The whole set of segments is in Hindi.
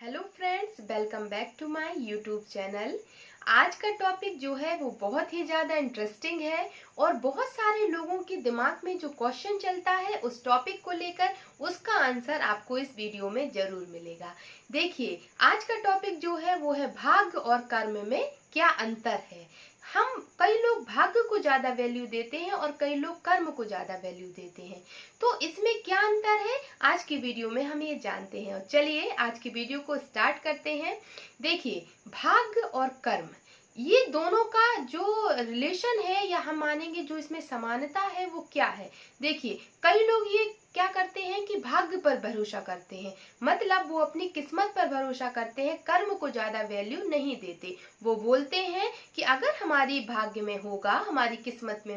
Hello friends, welcome back to my YouTube channel. आज का टॉपिक जो है वो बहुत ही ज़्यादा इंटरेस्टिंग है और बहुत सारे लोगों के दिमाग में जो क्वेश्चन चलता है उस टॉपिक को लेकर उसका आंसर आपको इस वीडियो में जरूर मिलेगा। देखिए, आज का टॉपिक जो है वो है भाग्य और कर्म में क्या अंतर है। कई लोग भाग्य को ज्यादा वैल्यू देते हैं और कई लोग कर्म को ज्यादा वैल्यू देते हैं। तो इसमें क्या अंतर है, आज की वीडियो में हम ये जानते हैं। और चलिए आज की वीडियो को स्टार्ट करते हैं। देखिए, भाग्य और कर्म ये दोनों का जो रिलेशन है या हम मानेंगे जो इसमें समानता है वो क्या है। देखिए, कई लोग ये क्या करते हैं कि भाग्य पर भरोसा करते हैं, मतलब वो अपनी किस्मत पर भरोसा करते हैं, कर्म को ज्यादा वैल्यू नहीं देते। वो बोलते हैं कि अगर हमारी भाग्य में होगा, हमारी किस्मत में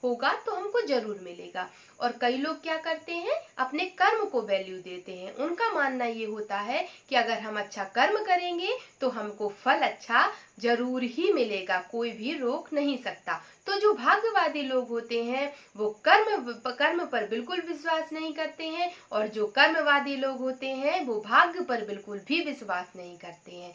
होगा तो हमको जरूर मिलेगा। और कई लोग क्या करते हैं, अपने कर्म को वैल्यू देते हैं। उनका मानना ये होता है कि अगर हम अच्छा कर्म करेंगे तो हमको फल अच्छा जरूर ही मिलेगा, कोई भी रोक नहीं सकता। तो जो भाग्यवादी लोग होते हैं वो कर्म पर बिल्कुल विश्वास नहीं करते हैं, और जो कर्मवादी लोग होते हैं वो भाग्य पर बिल्कुल भी विश्वास नहीं करते हैं।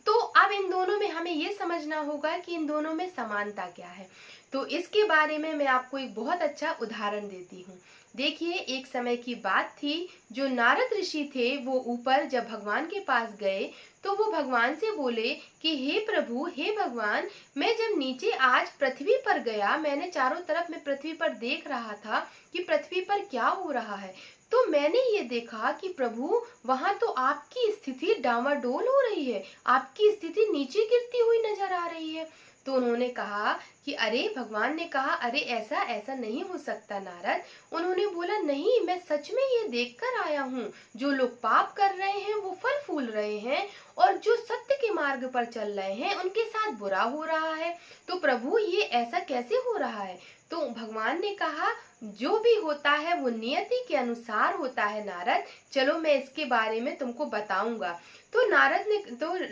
तो अब इन दोनों में हमें ये समझना होगा कि इन दोनों में समानता क्या है। तो इसके बारे में मैं आपको एक बहुत अच्छा उदाहरण देती हूँ। देखिए, एक समय की बात थी, जो नारद ऋषि थे वो ऊपर जब भगवान के पास गए तो वो भगवान से बोले कि हे प्रभु, हे भगवान, मैं जब नीचे आज पृथ्वी पर गया, मैंने चारों तरफ में पृथ्वी पर देख रहा था कि पृथ्वी पर क्या हो रहा है। तो मैंने ये देखा कि प्रभु, वहां तो आपकी स्थिति डामाडोल हो रही है, आपकी स्थिति नीचे गिरती हुई नजर आ रही है। तो उन्होंने कहा कि अरे, भगवान ने कहा अरे ऐसा ऐसा नहीं हो सकता नारद। उन्होंने बोला नहीं, मैं सच में ये देखकर आया हूँ, जो लोग पाप कर रहे हैं वो फल फूल रहे हैं, और जो सत्य के मार्ग पर चल रहे हैं उनके साथ बुरा हो रहा है। तो प्रभु, ये ऐसा कैसे हो रहा है। तो भगवान ने कहा जो भी होता है वो नियति के अनुसार होता है नारद, चलो मैं इसके बारे में तुमको बताऊंगा। तो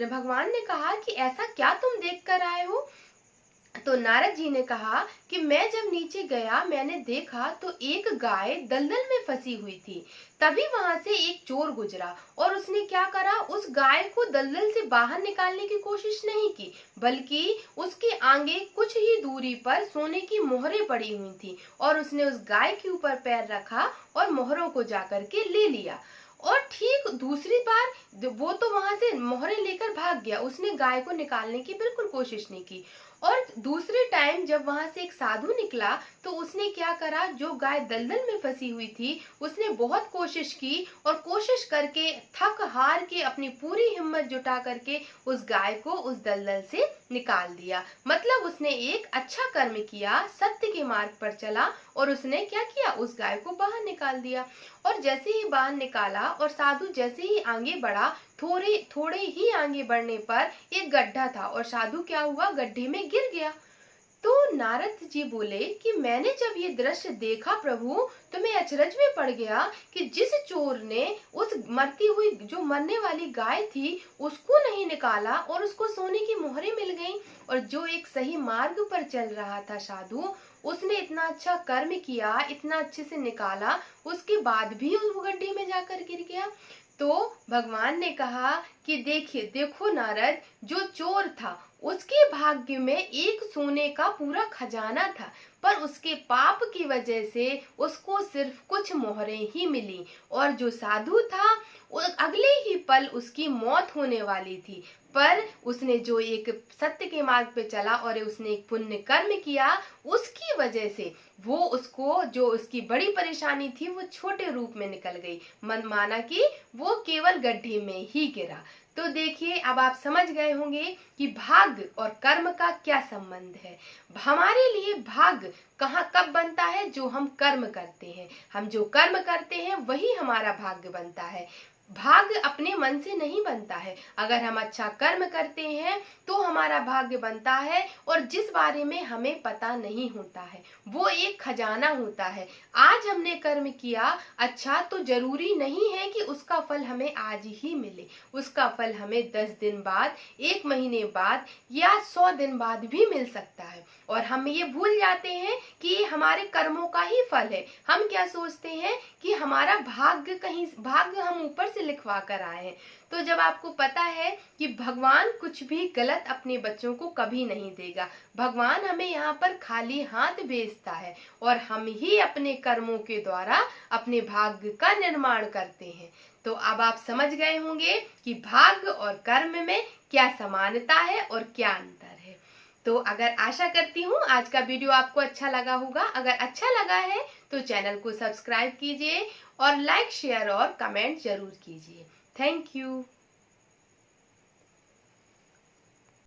भगवान ने कहा कि ऐसा क्या तुम देख कर आए हो। तो नारद जी ने कहा कि मैं जब नीचे गया मैंने देखा तो एक गाय दलदल में फंसी हुई थी। तभी वहां से एक चोर गुजरा और उसने क्या करा, उस गाय को दलदल से बाहर निकालने की कोशिश नहीं की, बल्कि उसके आगे कुछ ही दूरी पर सोने की मोहरें पड़ी हुई थी, और उसने उस गाय के ऊपर पैर रखा और मोहरों को जाकर के ले लिया। और ठीक दूसरी बार वो तो वहां से मोहरे लेकर भाग गया, उसने गाय को निकालने की बिल्कुल कोशिश नहीं की। और दूसरे टाइम जब वहां से एक साधु निकला तो उसने क्या करा, जो गाय दलदल में फंसी हुई थी उसने बहुत कोशिश की, और कोशिश करके थक हार के अपनी पूरी हिम्मत जुटा करके उस गाय को उस दलदल से निकाल दिया। मतलब उसने एक अच्छा कर्म किया, सत्य के मार्ग पर चला और उसने क्या किया, उस गाय को बाहर निकाल दिया। और जैसे ही बाहर निकाला और साधु जैसे ही आगे बढ़ा, थोड़े ही आगे बढ़ने पर एक गड्ढा था और साधु क्या हुआ, गड्ढे में गिर गया। तो नारद जी बोले कि मैंने जब ये दृश्य देखा प्रभु, तो मैं अचरज में पड़ गया कि जिस चोर ने उस जो मरने वाली गाय थी उसको नहीं निकाला और उसको सोने की मोहरें मिल गईं, और जो एक सही मार्ग पर चल रहा था साधु, उसने इतना अच्छा कर्म किया, इतना अच्छे से निकाला, उसके बाद भी उस गड्ढे में जाकर गिर गया। तो भगवान ने कहा कि देखो नारद, जो चोर था उसके भाग्य में एक सोने का पूरा खजाना था, पर उसके पाप की वजह से उसको सिर्फ कुछ मोहरें ही मिली, और जो साधु था अगले ही पल उसकी मौत होने वाली थी। पर उसने जो एक सत्य के मार्ग पे चला और उसने एक पुण्य कर्म किया, उसकी वजह से वो उसको जो उसकी बड़ी परेशानी थी वो छोटे रूप में निकल गई, मन माना कि वो केवल गड्ढे में ही गिरा। तो देखिए, अब आप समझ गए होंगे कि भाग्य और कर्म का क्या संबंध है। हमारे लिए भाग्य कब बनता है, जो हम कर्म करते हैं। हम जो कर्म करते हैं वही हमारा भाग्य बनता है। भाग्य अपने मन से नहीं बनता है। अगर हम अच्छा कर्म करते हैं तो हमारा भाग्य बनता है, और जिस बारे में हमें पता नहीं होता है वो एक खजाना होता है। आज हमने कर्म किया अच्छा, तो जरूरी नहीं है कि उसका फल हमें आज ही मिले। उसका फल हमें 10 दिन बाद, 1 महीने बाद या 100 दिन बाद भी मिल सकता है। और हम ये भूल जाते हैं कि ये हमारे कर्मों का ही फल है। हम क्या सोचते हैं कि हमारा भाग्य हम ऊपर से से लिखवा कर आए हैं। तो जब आपको पता है कि भगवान कुछ भी गलत अपने बच्चों को कभी नहीं देगा, भगवान हमें यहाँ पर खाली हाथ भेजता है और हम ही अपने कर्मों के द्वारा अपने भाग्य का निर्माण करते हैं। तो अब आप समझ गए होंगे कि भाग्य और कर्म में क्या समानता है और क्या अंतर है। तो अगर आशा करती हूँ आज का वीडियो आपको अच्छा लगा होगा। अगर अच्छा लगा है तो चैनल को सब्सक्राइब कीजिए और लाइक, शेयर और कमेंट जरूर कीजिए। Thank you.